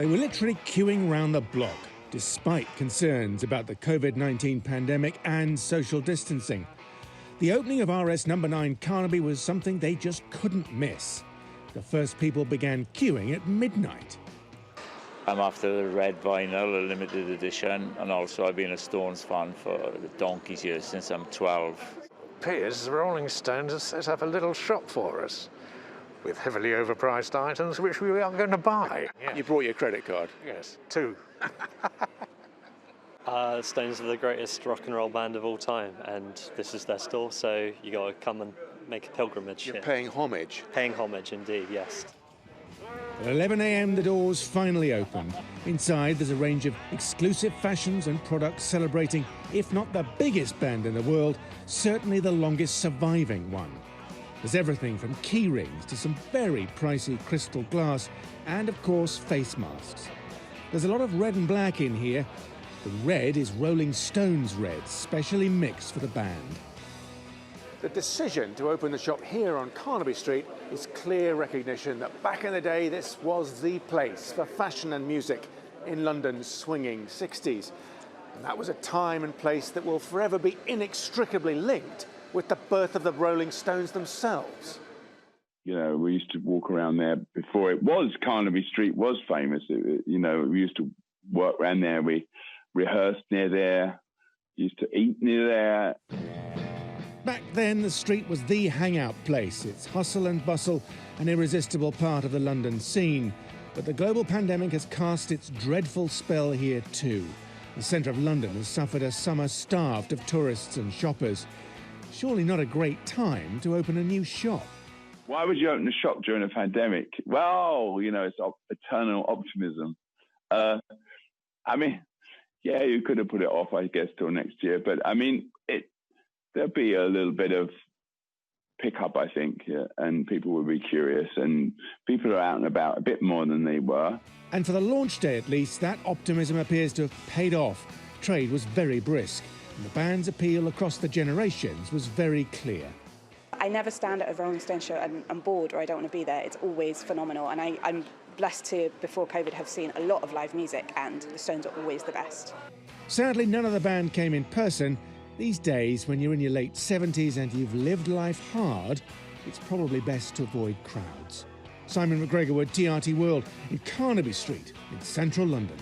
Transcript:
They were literally queuing round the block, despite concerns about the COVID-19 pandemic and social distancing. The opening of RS No. 9 Carnaby was something they just couldn't miss. The first people began queuing at midnight. I'm after the red vinyl, a limited edition, and also I've been a Stones fan for the donkey's years, since I'm 12. Piers, the Rolling Stones have set up a little shop for us with heavily overpriced items which we are going to buy. Yeah. You brought your credit card? Yes, 2. Stones are the greatest rock and roll band of all time, and this is their store, so you got to come and make a pilgrimage. You're paying homage? Paying homage, indeed, yes. At 11 a.m, the doors finally opened. Inside, there's a range of exclusive fashions and products celebrating, if not the biggest band in the world, certainly the longest surviving one. There's everything from key rings to some very pricey crystal glass and, of course, face masks. There's a lot of red and black in here. The red is Rolling Stones red, specially mixed for the band. The decision to open the shop here on Carnaby Street is clear recognition that back in the day this was the place for fashion and music in London's swinging 60s. And that was a time and place that will forever be inextricably linked with the birth of the Rolling Stones themselves. You know, we used to walk around there before it was Carnaby Street was famous. We used to work around there. We rehearsed near there, used to eat near there. Back then, the street was the hangout place. It's hustle and bustle, an irresistible part of the London scene. But the global pandemic has cast its dreadful spell here too. The centre of London has suffered a summer starved of tourists and shoppers. Surely not a great time to open a new shop. Why would you open a shop during a pandemic? Well, it's eternal optimism. You could have put it off, I guess, till next year. But, there'll be a little bit of pickup, I think, and people will be curious, and people are out and about a bit more than they were. And for the launch day, at least, that optimism appears to have paid off. Trade was very brisk, and the band's appeal across the generations was very clear. I never stand at a Rolling Stones show and I'm bored or I don't want to be there. It's always phenomenal, and I'm blessed to, before COVID, have seen a lot of live music, and the Stones are always the best. Sadly, none of the band came in person. These days, when you're in your late 70s and you've lived life hard, it's probably best to avoid crowds. Simon McGregor-Wood, TRT World, in Carnaby Street in central London.